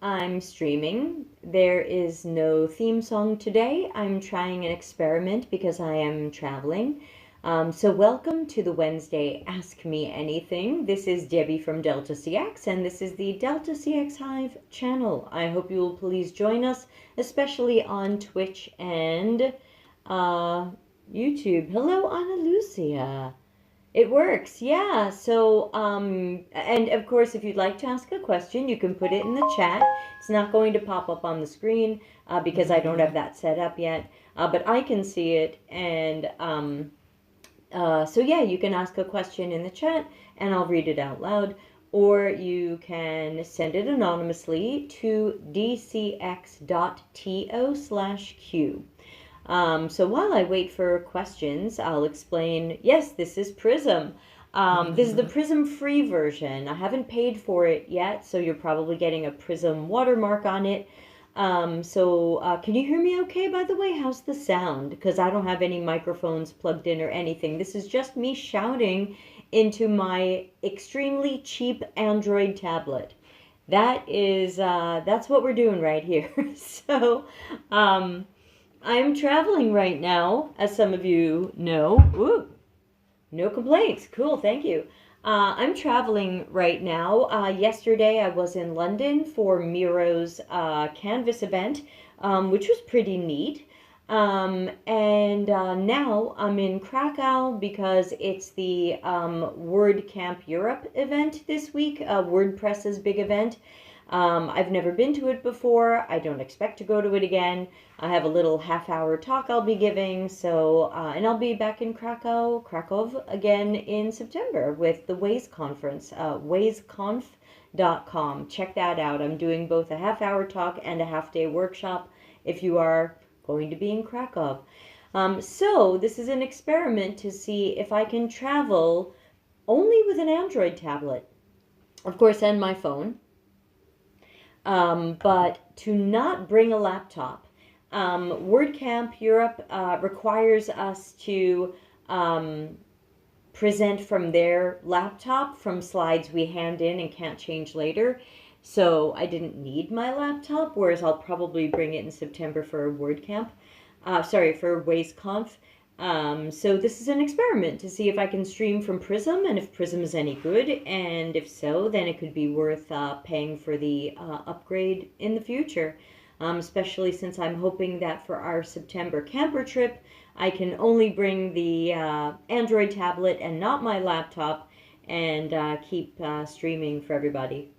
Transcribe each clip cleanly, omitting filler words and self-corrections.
I'm streaming. There is no theme song today. I'm trying an experiment because I am traveling. So welcome to the Wednesday Ask Me Anything. This is Debbie from Delta CX, and this is the Delta CX Hive channel. I hope you will please join us, especially on Twitch and YouTube. Hello, Ana Lucia. It works, yeah. So, and of course, if you'd like to ask a question, you can put it in the chat. It's not going to pop up on the screen because I don't have that set up yet, but I can see it. And so, yeah, you can ask a question in the chat and I'll read it out loud. Or you can send it anonymously to dcx.to/q. So while I wait for questions, I'll explain, yes, this is Prism. This is the Prism free version. I haven't paid for it yet, so you're probably getting a Prism watermark on it. Can you hear me okay, by the way? How's the sound? Because I don't have any microphones plugged in or anything. This is just me shouting into my extremely cheap Android tablet. That's what we're doing right here. So, I'm traveling right now, as some of you know. Ooh, no complaints. Cool, thank you. I'm traveling right now. Yesterday I was in London for Miro's Canvas event, which was pretty neat. Now I'm in Krakow because it's the WordCamp Europe event this week, WordPress's big event. I've never been to it before. I don't expect to go to it again. I have a little half-hour talk I'll be giving. So, and I'll be back in Krakow again in September with the Waze conference, wazeconf.com. Check that out. I'm doing both a half-hour talk and a half-day workshop if you are going to be in Krakow. So this is an experiment to see if I can travel only with an Android tablet, of course, and my phone. But to not bring a laptop. WordCamp Europe requires us to present from their laptop from slides we hand in and can't change later. So I didn't need my laptop, whereas I'll probably bring it in September for WordCamp. For WazeConf. So this is an experiment to see if I can stream from Prism and if Prism is any good, and if so, then it could be worth paying for the upgrade in the future, especially since I'm hoping that for our September camper trip, I can only bring the Android tablet and not my laptop and keep streaming for everybody.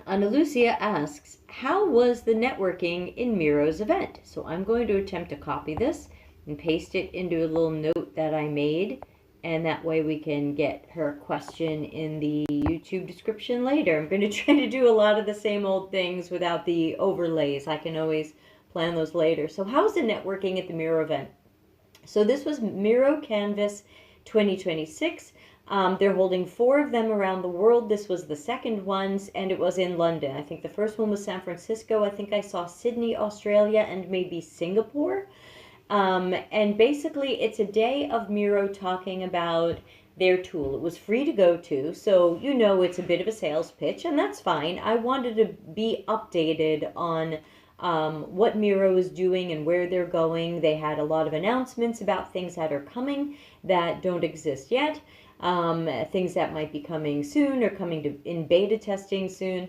Ana Lucia asks, how was the networking in Miro's event? So I'm going to attempt to copy this and paste it into a little note that I made, and that way we can get her question in the YouTube description later. I'm going to try to do a lot of the same old things without the overlays. I can always plan those later. So how's the networking at the Miro event? So this was Miro Canvas 2026. They're holding 4 of them around the world. This was the second one, and it was in London. I think the first one was San Francisco. I think I saw Sydney, Australia, and maybe Singapore. And basically, it's a day of Miro talking about their tool. It was free to go to, so you know it's a bit of a sales pitch, and that's fine. I wanted to be updated on what Miro is doing and where they're going. They had a lot of announcements about things that are coming that don't exist yet. Things that might be coming soon or coming in beta testing soon.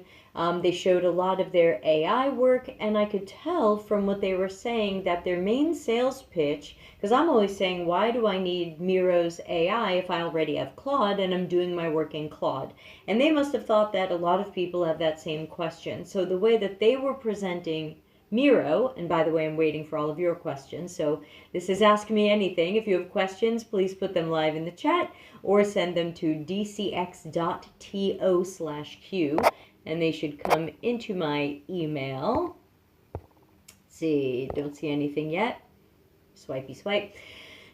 They showed a lot of their AI work, and I could tell from what they were saying that their main sales pitch, because I'm always saying, why do I need Miro's AI if I already have Claude and I'm doing my work in Claude? And they must have thought that a lot of people have that same question. So the way that they were presenting Miro, and by the way, I'm waiting for all of your questions, so this is Ask Me Anything. If you have questions, please put them live in the chat or send them to dcx.to/q, and they should come into my email. Let's see, don't see anything yet. Swipey swipe.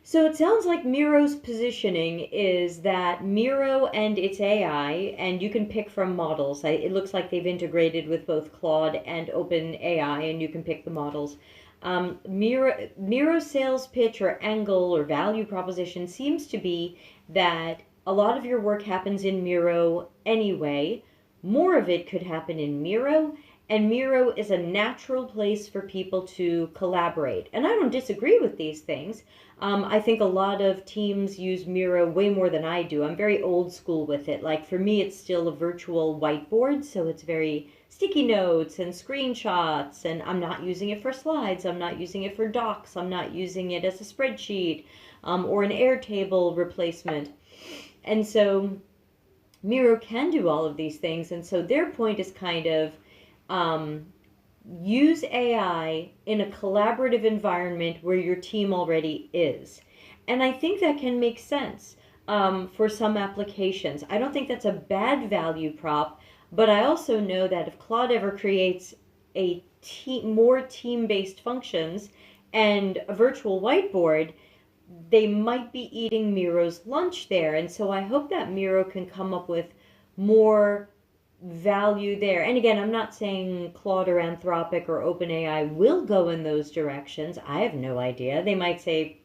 So it sounds like Miro's positioning is that Miro and its AI, and you can pick from models. It looks like they've integrated with both Claude and OpenAI, and you can pick the models. Miro's sales pitch or angle or value proposition seems to be that a lot of your work happens in Miro anyway, more of it could happen in Miro, and Miro is a natural place for people to collaborate. And I don't disagree with these things. I think a lot of teams use Miro way more than I do. I'm very old school with it. Like for me, it's still a virtual whiteboard, so it's very sticky notes and screenshots, and I'm not using it for slides. I'm not using it for docs. I'm not using it as a spreadsheet or an Airtable replacement. And so Miro can do all of these things, and so their point is kind of use AI in a collaborative environment where your team already is. And I think that can make sense for some applications. I don't think that's a bad value prop, but I also know that if Claude ever creates a more team-based functions and a virtual whiteboard, they might be eating Miro's lunch there. And so I hope that Miro can come up with more value there. And again, I'm not saying Claude or Anthropic or OpenAI will go in those directions. I have no idea. They might say,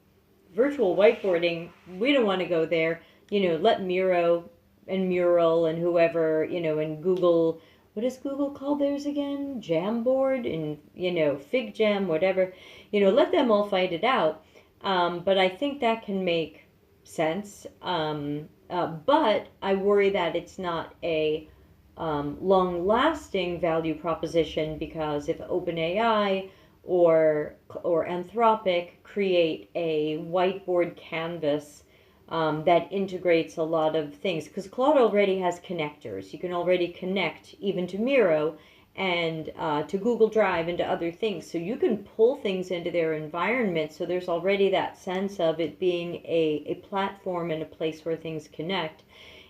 virtual whiteboarding, we don't want to go there. Let Miro and Mural and whoever, and Google, what is Google called theirs again? Jamboard and, Fig Jam, whatever. Let them all fight it out. But I think that can make sense. But I worry that it's not a long-lasting value proposition, because if OpenAI or Anthropic create a whiteboard canvas that integrates a lot of things, because Claude already has connectors. You can already connect even to Miro and to Google Drive and to other things. So you can pull things into their environment. So there's already that sense of it being a platform and a place where things connect.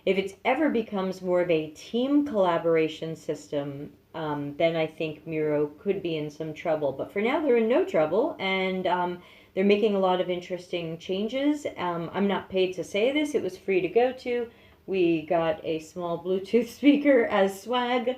If it ever becomes more of a team collaboration system, then I think Miro could be in some trouble. But for now, they're in no trouble, and they're making a lot of interesting changes. I'm not paid to say this. It was free to go to. We got a small Bluetooth speaker as swag,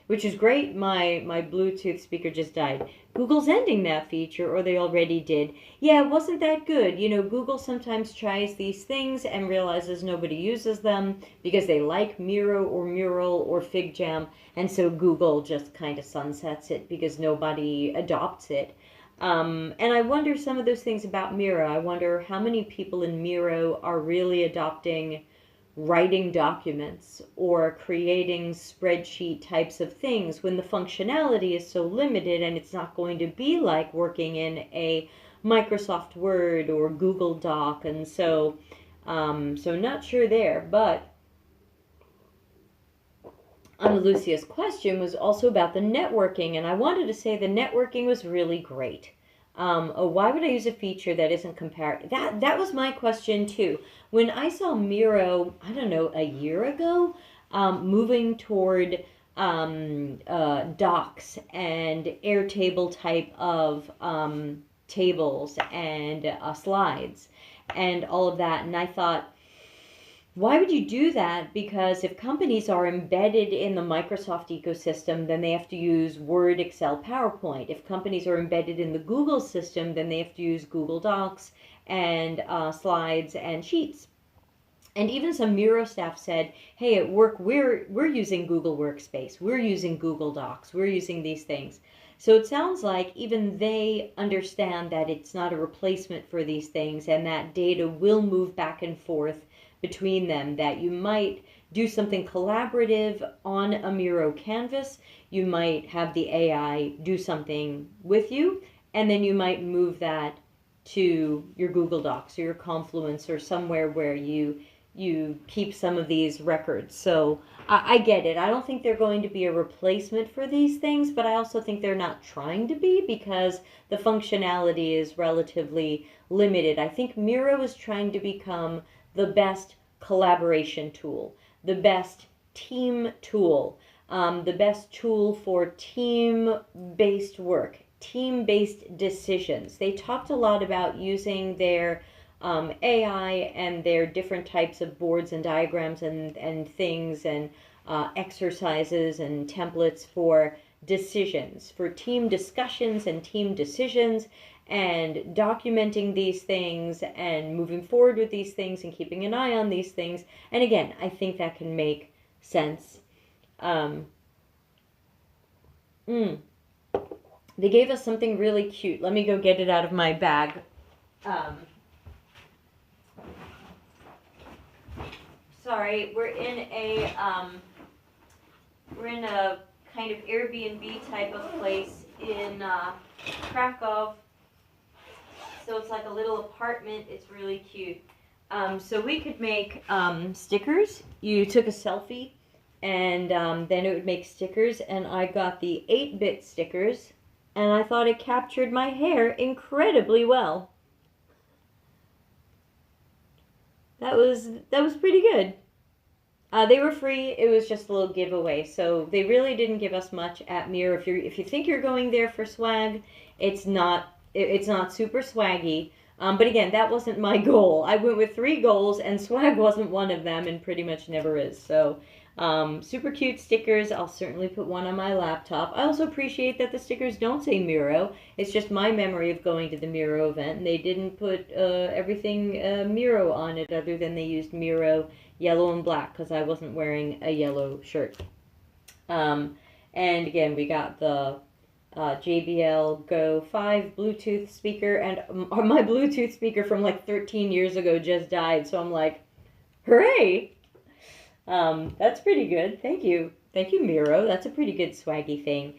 which is great. My Bluetooth speaker just died. Google's ending that feature, or they already did. Yeah, it wasn't that good. Google sometimes tries these things and realizes nobody uses them because they like Miro or Mural or Fig Jam, and so Google just kind of sunsets it because nobody adopts it. And I wonder some of those things about Miro. I wonder how many people in Miro are really adopting writing documents or creating spreadsheet types of things when the functionality is so limited, and it's not going to be like working in a Microsoft Word or Google Doc. And so not sure there. But Ana Lucia's question was also about the networking, and I wanted to say the networking was really great. Why would I use a feature that isn't compared? That was my question too. When I saw Miro, I don't know, a year ago, moving toward docs and Airtable type of tables and slides and all of that, and I thought, why would you do that? Because if companies are embedded in the Microsoft ecosystem, then they have to use Word, Excel, PowerPoint. If companies are embedded in the Google system, then they have to use Google Docs and slides and sheets. And even some Miro staff said, hey, at work, we're using Google Workspace. We're using Google Docs. We're using these things. So it sounds like even they understand that it's not a replacement for these things, and that data will move back and forth between them, that you might do something collaborative on a Miro canvas, you might have the AI do something with you, and then you might move that to your Google Docs or your Confluence or somewhere where you keep some of these records. So I get it. I don't think they're going to be a replacement for these things, but I also think they're not trying to be, because the functionality is relatively limited. I think Miro is trying to become the best collaboration tool, the best team tool, the best tool for team-based work, team-based decisions. They talked a lot about using their AI and their different types of boards and diagrams and things and exercises and templates for decisions, for team discussions and team decisions, and documenting these things and moving forward with these things and keeping an eye on these things. And again, I think that can make sense. Um, mm, they gave us something really cute. Let me go get it out of my bag. Um, sorry, we're in a kind of Airbnb type of place in Krakow. So it's like a little apartment. It's really cute. So we could make stickers. You took a selfie, and then it would make stickers. And I got the 8-bit stickers, and I thought it captured my hair incredibly well. That was pretty good. They were free. It was just a little giveaway, so they really didn't give us much at Miro. If you think you're going there for swag, it's not super swaggy. But again, that wasn't my goal. I went with 3 goals, and swag wasn't one of them, and pretty much never is. So, super cute stickers. I'll certainly put one on my laptop. I also appreciate that the stickers don't say Miro. It's just my memory of going to the Miro event, and they didn't put everything Miro on it, other than they used Miro yellow and black, because I wasn't wearing a yellow shirt. And again, we got the JBL Go 5 Bluetooth speaker, and my Bluetooth speaker from like 13 years ago just died, so I'm like, hooray! That's pretty good. Thank you. Thank you, Miro. That's a pretty good swaggy thing.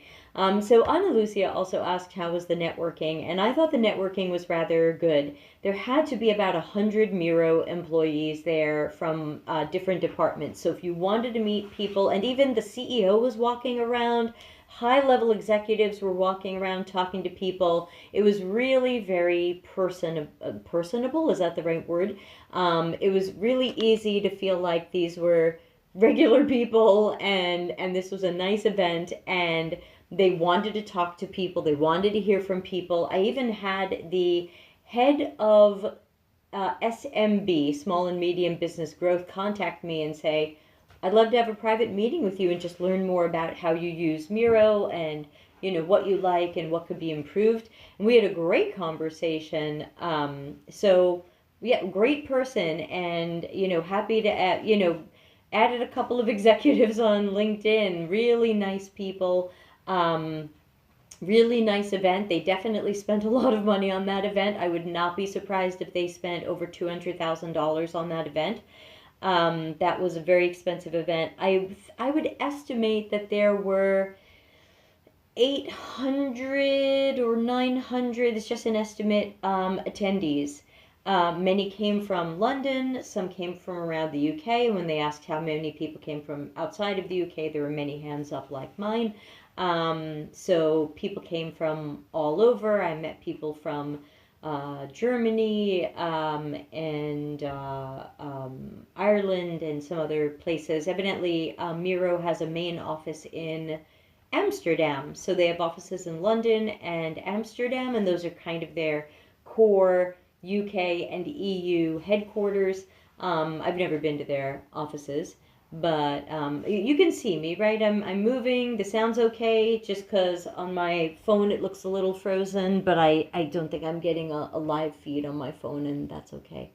So Ana Lucia also asked how was the networking, and I thought the networking was rather good. There had to be about 100 Miro employees there from different departments. So if you wanted to meet people, and even the CEO was walking around, high-level executives were walking around talking to people. It was really very personable. Is that the right word? It was really easy to feel like these were regular people, and this was a nice event, and they wanted to talk to people. They wanted to hear from people. I even had the head of SMB, Small and Medium Business Growth, contact me and say, I'd love to have a private meeting with you and just learn more about how you use Miro and, you know, what you like and what could be improved. And we had a great conversation. So, yeah, great person, and, you know, happy to add, you know, added a couple of executives on LinkedIn. Really nice people. Really nice event. They definitely spent a lot of money on that event. I would not be surprised if they spent over $200,000 on that event. That was a very expensive event. I would estimate that there were 800 or 900, it's just an estimate, attendees. Many came from London, some came from around the UK. When they asked how many people came from outside of the UK, there were many hands up like mine. So people came from all over. I met people from Germany and Ireland and some other places. Evidently, Miro has a main office in Amsterdam. So they have offices in London and Amsterdam, and those are kind of their core UK and EU headquarters. I've never been to their offices, but you can see me, right? I'm moving. The sound's okay, just because on my phone it looks a little frozen, but I don't think I'm getting a live feed on my phone, and that's okay.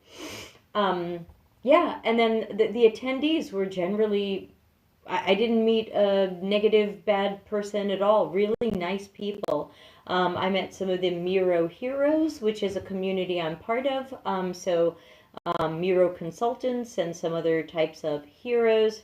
Yeah, and then the attendees were generally, I didn't meet a negative, bad person at all. Really nice people. I met some of the Miro Heroes, which is a community I'm part of. Miro consultants and some other types of heroes.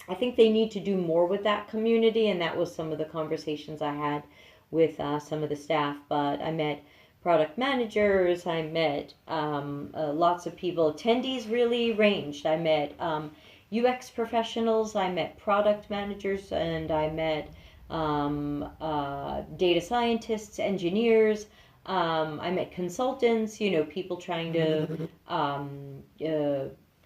I think they need to do more with that community, and that was some of the conversations I had with some of the staff. But I met product managers, I met lots of people. Attendees really ranged. I met UX professionals, I met product managers, and I met data scientists, engineers. I met consultants, you know, people trying to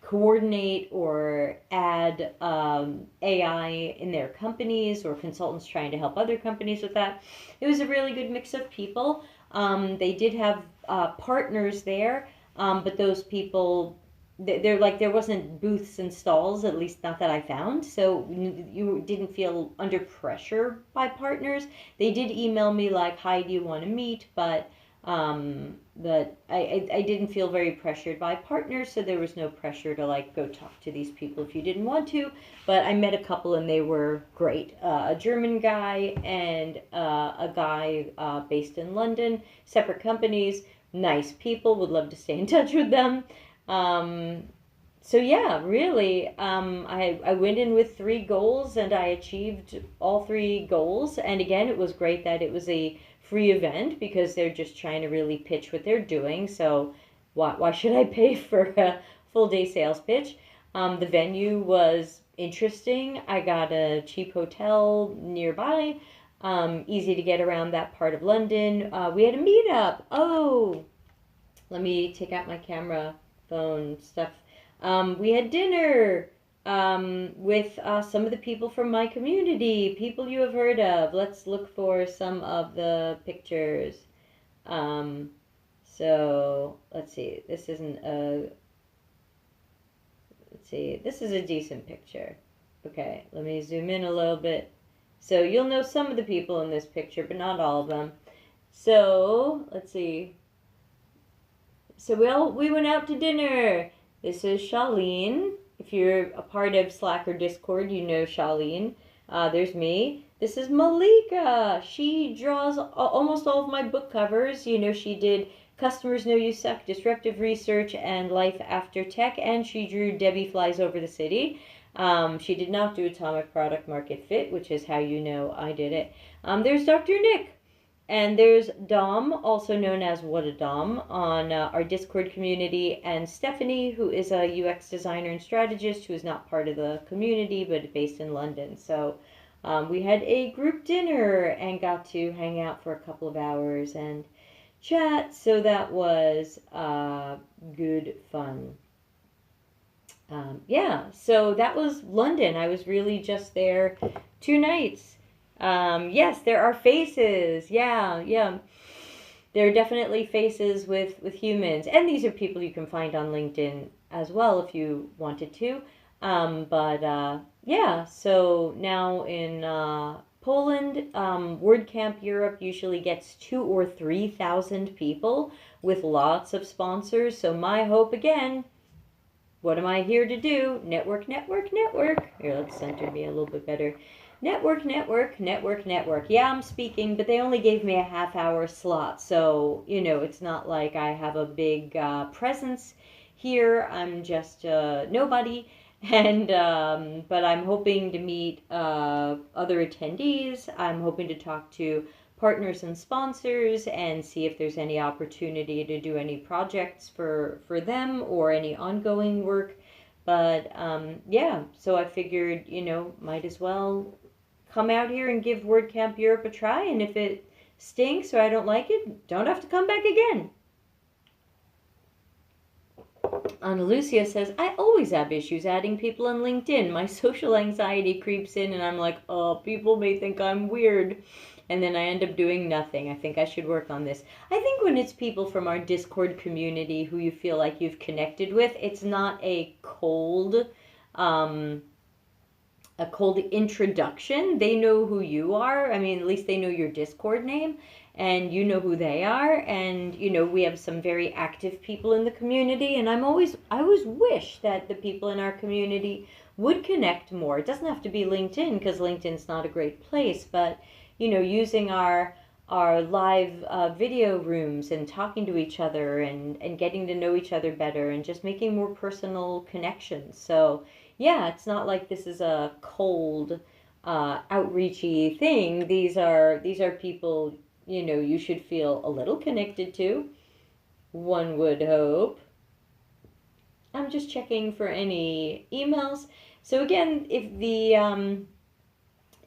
coordinate or add AI in their companies, or consultants trying to help other companies with that. It was a really good mix of people. They did have partners there, but those people, they're like, there wasn't booths and stalls, at least not that I found, so you didn't feel under pressure by partners. They did email me like, hi, do you want to meet? But But I didn't feel very pressured by partners, so there was no pressure to like go talk to these people if you didn't want to. But I met a couple and they were great. A German guy and a guy based in London, separate companies, nice people, would love to stay in touch with them. Um, so yeah, really, I went in with three goals and I achieved all three goals. And again, it was great that it was a free event because they're just trying to really pitch what they're doing. So why should I pay for a full day sales pitch? The venue was interesting. I got a cheap hotel nearby, easy to get around that part of London. We had a meetup. Oh, let me take out my camera, phone stuff. We had dinner with some of the people from my community, people you have heard of. Let's look for some of the pictures. Um, so let's see. This isn't a. Let's see. This is a decent picture. Okay, let me zoom in a little bit. So you'll know some of the people in this picture, but not all of them. So let's see. So we went out to dinner. This is Charlene. If you're a part of Slack or Discord, you know Charlene. There's me. This is Malika. She draws almost all of my book covers. You know, she did Customers Know You Suck, Disruptive Research, and Life After Tech, and she drew Debbie Flies Over the City. She did not do Atomic Product Market Fit, which is how you know I did it. There's Dr. Nick. And there's Dom, also known as What a Dom, on our Discord community, and Stephanie, who is a UX designer and strategist who is not part of the community but based in London. So we had a group dinner and got to hang out for a couple of hours and chat. So that was good fun. Yeah, so that was London. I was really just there 2 nights. Yes, there are faces. Yeah. There are definitely faces with humans. And these are people you can find on LinkedIn as well if you wanted to. Yeah, so now in Poland, WordCamp Europe usually gets 2,000 or 3,000 people with lots of sponsors. So my hope again, what am I here to do? Network. Here, let's center me a little bit better. Network. Yeah, I'm speaking, but they only gave me a half-hour slot. So, you know, it's not like I have a big presence here. I'm just nobody. And, but I'm hoping to meet other attendees. I'm hoping to talk to partners and sponsors and see if there's any opportunity to do any projects for them or any ongoing work. But yeah, so I figured, you know, might as well come out here and give WordCamp Europe a try. And if it stinks or I don't like it, don't have to come back again. Ana Lucia says, I always have issues adding people on LinkedIn. My social anxiety creeps in and I'm like, oh, people may think I'm weird. And then I end up doing nothing. I think I should work on this. I think when it's people from our Discord community who you feel like you've connected with, it's not a cold introduction. They know who you are. I mean, at least they know your Discord name and you know who they are. And, you know, we have some very active people in the community. And I always wish that the people in our community would connect more. It doesn't have to be LinkedIn because LinkedIn's not a great place, but you know, using our live video rooms and talking to each other and getting to know each other better and just making more personal connections. So yeah, it's not like this is a cold outreachy thing. These are people, you know, you should feel a little connected to, one would hope. I'm just checking for any emails. So again,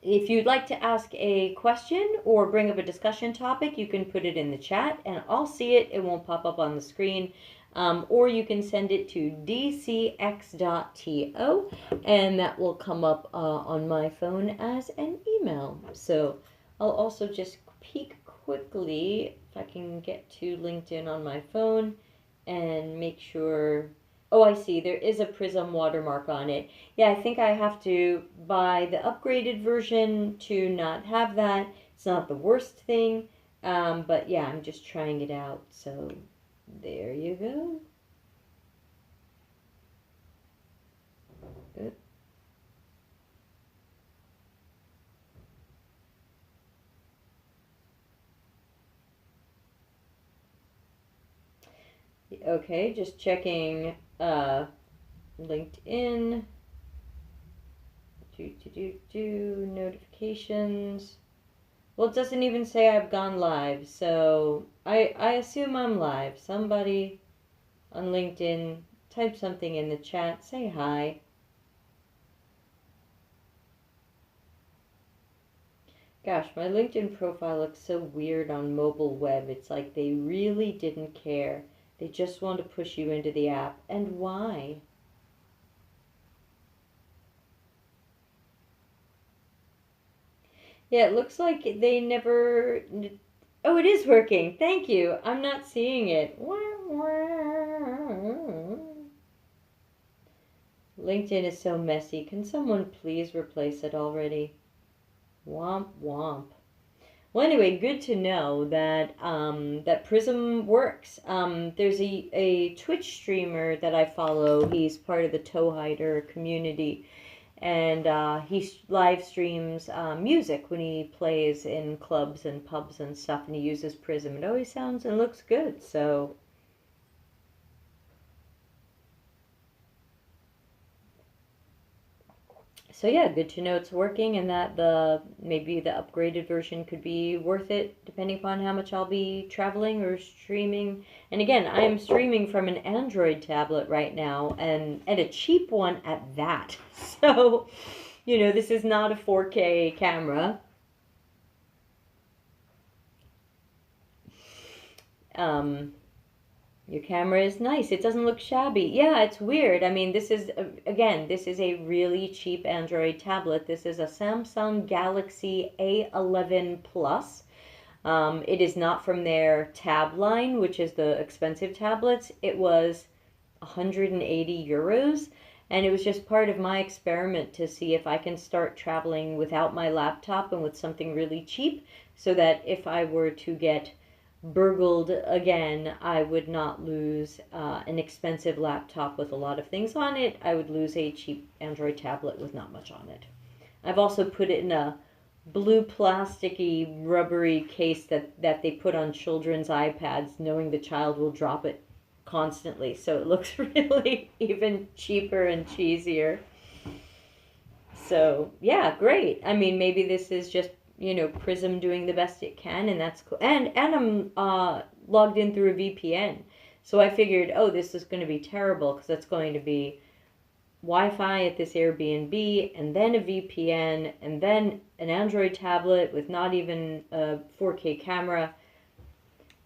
if you'd like to ask a question or bring up a discussion topic, you can put it in the chat and I'll see it. It won't pop up on the screen. Or you can send it to dcx.to and that will come up on my phone as an email. So I'll also just peek quickly if I can get to LinkedIn on my phone and make sure. Oh, I see. There is a Prism watermark on it. Yeah, I think I have to buy the upgraded version to not have that. It's not the worst thing. But yeah, I'm just trying it out. So there you go. Okay, just checking LinkedIn. Notifications. Well, it doesn't even say I've gone live, so I assume I'm live. Somebody on LinkedIn type something in the chat, say hi. Gosh, my LinkedIn profile looks so weird on mobile web. It's like they really didn't care. They just want to push you into the app. And why? Yeah, it looks like they never... Oh, it is working. Thank you. I'm not seeing it. LinkedIn is so messy. Can someone please replace it already? Womp womp. Well, anyway, good to know that that Prism works. There's a Twitch streamer that I follow. He's part of the Toe Hider community, and he live streams music when he plays in clubs and pubs and stuff, and he uses Prism. It always sounds and looks good. So yeah, good to know it's working, and that maybe the upgraded version could be worth it depending upon how much I'll be traveling or streaming. And again, I am streaming from an Android tablet right now, and a cheap one at that. So, this is not a 4K camera. Your camera is nice. It doesn't look shabby. Yeah, it's weird. I mean, this is a really cheap Android tablet. This is a Samsung Galaxy A11 Plus. It is not from their Tab line, which is the expensive tablets. It was 180 euros, and it was just part of my experiment to see if I can start traveling without my laptop and with something really cheap, so that if I were to get burgled again, I would not lose an expensive laptop with a lot of things on it. I would lose a cheap Android tablet with not much on it. I've also put it in a blue plasticky rubbery case that they put on children's iPads, knowing the child will drop it constantly, so it looks really even cheaper and cheesier. So yeah, great. I mean, maybe this is just Prism doing the best it can, and that's cool. And I'm logged in through a VPN, so I figured, oh, this is going to be terrible because it's going to be Wi-Fi at this Airbnb, and then a VPN, and then an Android tablet with not even a 4K camera.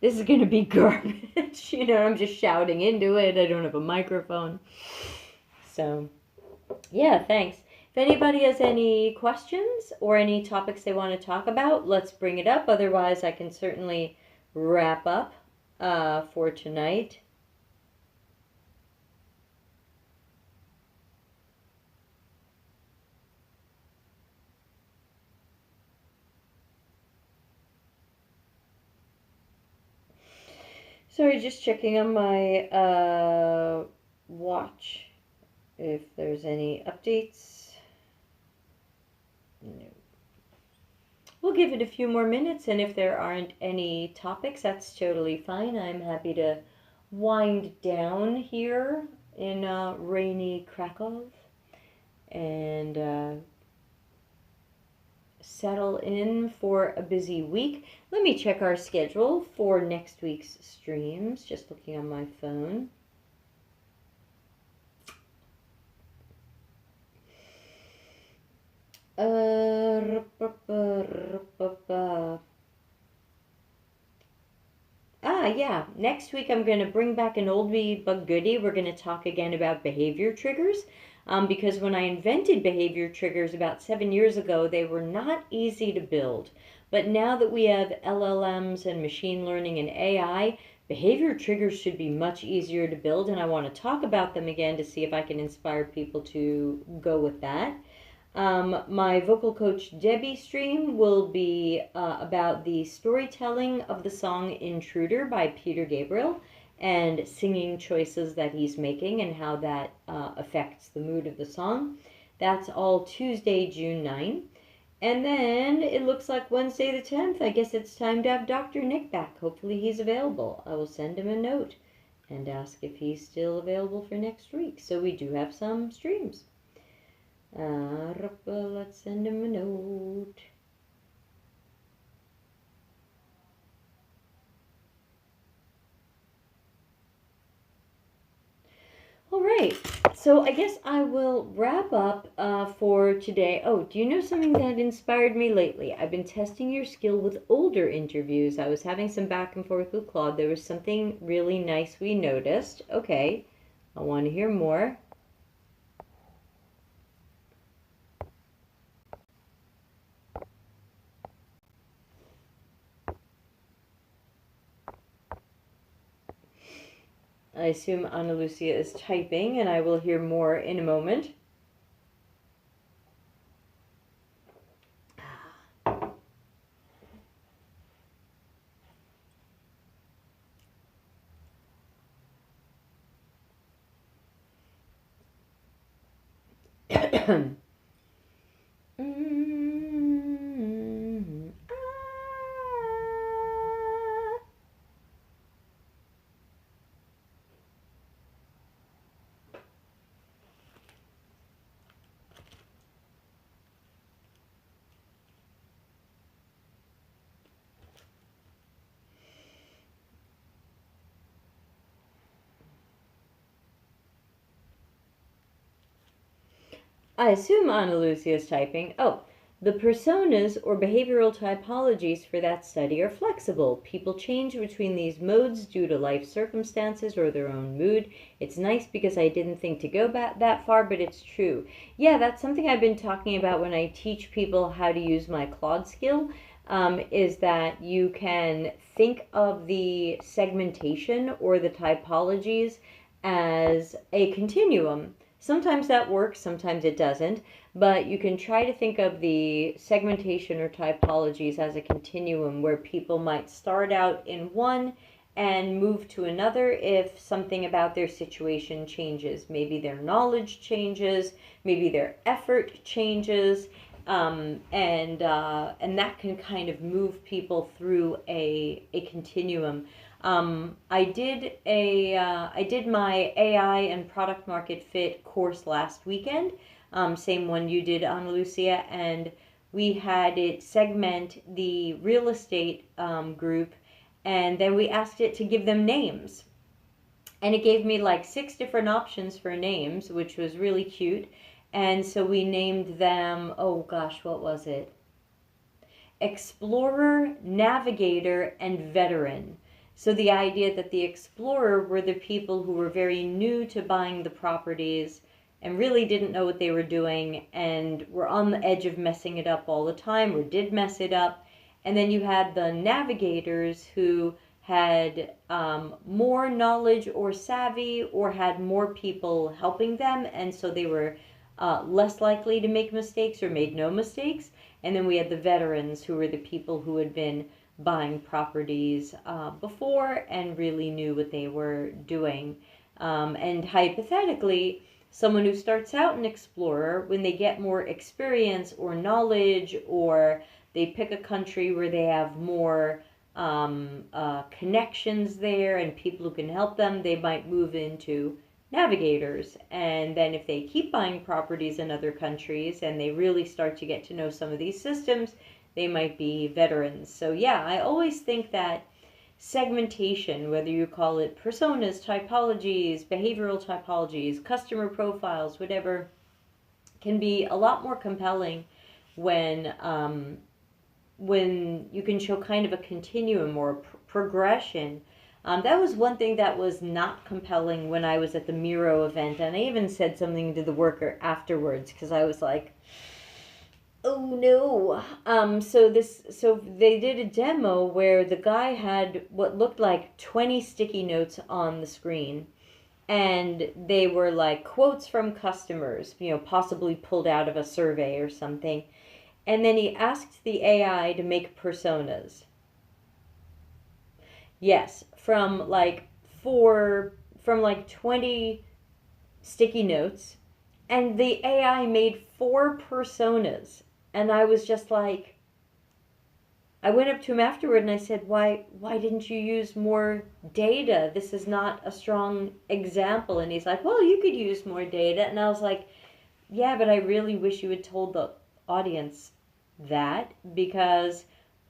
This is going to be garbage. I'm just shouting into it. I don't have a microphone. So, yeah, thanks. If anybody has any questions or any topics they want to talk about, let's bring it up. Otherwise, I can certainly wrap up for tonight. Sorry, just checking on my watch if there's any updates. No. We'll give it a few more minutes, and if there aren't any topics, that's totally fine. I'm happy to wind down here in rainy Krakow and settle in for a busy week. Let me check our schedule for next week's streams, just looking on my phone. Yeah. Next week I'm going to bring back an oldie but goodie. We're going to talk again about behavior triggers. Because when I invented behavior triggers about 7 years ago, they were not easy to build. But now that we have LLMs and machine learning and AI, behavior triggers should be much easier to build. And I want to talk about them again to see if I can inspire people to go with that. My vocal coach Debbie stream will be about the storytelling of the song Intruder by Peter Gabriel and singing choices that he's making and how that affects the mood of the song. That's all Tuesday, June 9. And then it looks like Wednesday the 10th. I guess it's time to have Dr. Nick back. Hopefully he's available. I will send him a note and ask if he's still available for next week. So we do have some streams. Let's send him a note. All right, so I guess I will wrap up for today. Oh, do you know something that inspired me lately? I've been testing your skill with older interviews. I was having some back and forth with Claude. There was something really nice we noticed. Okay, I want to hear more. I assume Ana Lucia is typing, and I will hear more in a moment. I assume Ana Lucia is typing. Oh, the personas or behavioral typologies for that study are flexible. People change between these modes due to life circumstances or their own mood. It's nice because I didn't think to go back that far, but it's true. Yeah, that's something I've been talking about when I teach people how to use my Claude skill, is that you can think of the segmentation or the typologies as a continuum. Sometimes that works, sometimes it doesn't, but you can try to think of the segmentation or typologies as a continuum where people might start out in one and move to another if something about their situation changes. Maybe their knowledge changes, maybe their effort changes, and that can kind of move people through a continuum. I did my AI and product market fit course last weekend, same one you did, Ana Lucia, and we had it segment the real estate group, and then we asked it to give them names. And it gave me like 6 different options for names, which was really cute. And so we named them, oh gosh, what was it? Explorer, Navigator, and Veteran. So the idea that the explorer were the people who were very new to buying the properties and really didn't know what they were doing and were on the edge of messing it up all the time or did mess it up. And then you had the navigators who had more knowledge or savvy or had more people helping them, and so they were less likely to make mistakes or made no mistakes. And then we had the veterans, who were the people who had been buying properties before and really knew what they were doing. And hypothetically, someone who starts out an explorer, when they get more experience or knowledge, or they pick a country where they have more connections there and people who can help them, they might move into navigators. And then if they keep buying properties in other countries and they really start to get to know some of these systems, they might be veterans. So yeah, I always think that segmentation, whether you call it personas, typologies, behavioral typologies, customer profiles, whatever, can be a lot more compelling when you can show kind of a continuum or a progression. That was one thing that was not compelling when I was at the Miro event, and I even said something to the worker afterwards because I was like, oh no. So they did a demo where the guy had what looked like 20 sticky notes on the screen, and they were like quotes from customers, possibly pulled out of a survey or something. And then he asked the AI to make personas. Yes, from like 20 sticky notes, and the AI made 4 personas. And I was just like, I went up to him afterward and I said, why didn't you use more data? This is not a strong example. And he's like, well, you could use more data. And I was like, yeah, but I really wish you had told the audience that, because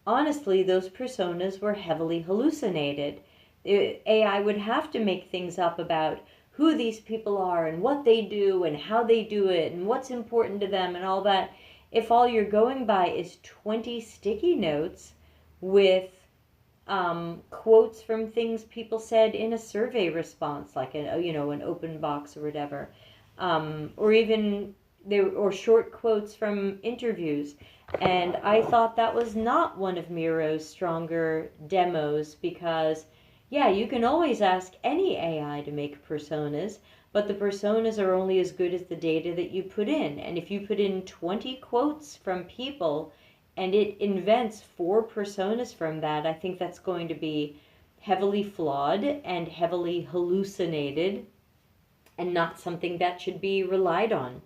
honestly, those personas were heavily hallucinated. AI would have to make things up about who these people are and what they do and how they do it and what's important to them and all that. If all you're going by is 20 sticky notes with quotes from things people said in a survey response, like an open box or whatever, or even or short quotes from interviews. And I thought that was not one of Miro's stronger demos, because yeah, you can always ask any AI to make personas, but the personas are only as good as the data that you put in. And if you put in 20 quotes from people and it invents 4 personas from that, I think that's going to be heavily flawed and heavily hallucinated, and not something that should be relied on.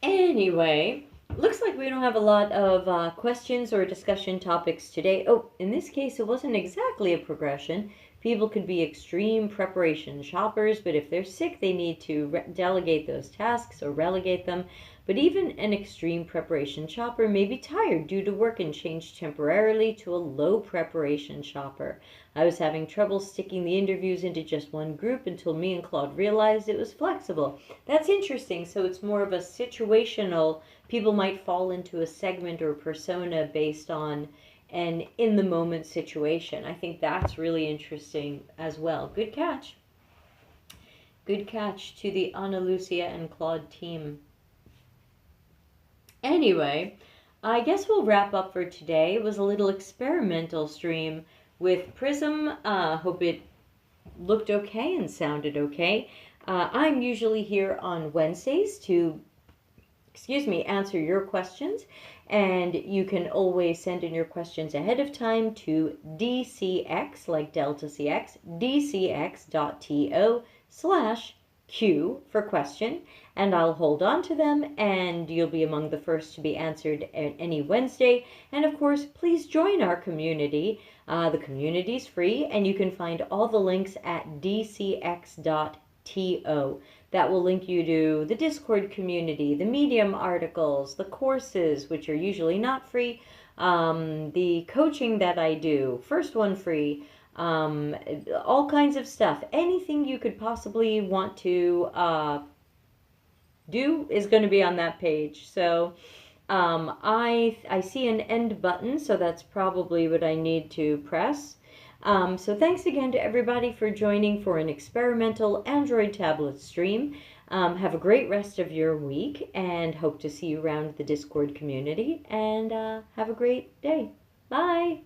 Anyway, looks like we don't have a lot of questions or discussion topics today. Oh, in this case, it wasn't exactly a progression. People could be extreme preparation shoppers, but if they're sick, they need to delegate those tasks or relegate them. But even an extreme preparation shopper may be tired due to work and change temporarily to a low preparation shopper. I was having trouble sticking the interviews into just one group until me and Claude realized it was flexible. That's interesting. So it's more of a situational, people might fall into a segment or persona based on an in-the-moment situation. I think that's really interesting as well. Good catch. Good catch to the Ana Lucia and Claude team. Anyway, I guess we'll wrap up for today. It was a little experimental stream with Prism. Hope it looked okay and sounded okay. I'm usually here on Wednesdays to answer your questions, and you can always send in your questions ahead of time to dcx, like Delta CX, dcx.to/Q for question, and I'll hold on to them, and you'll be among the first to be answered any Wednesday. And of course, please join our community. The community's free, and you can find all the links at dcx.to. That will link you to the Discord community, the Medium articles, the courses, which are usually not free, the coaching that I do, first one free, all kinds of stuff. Anything you could possibly want to do is going to be on that page. So I see an end button, so that's probably what I need to press. So thanks again to everybody for joining for an experimental Android tablet stream. Have a great rest of your week, and hope to see you around the Discord community, and have a great day. Bye!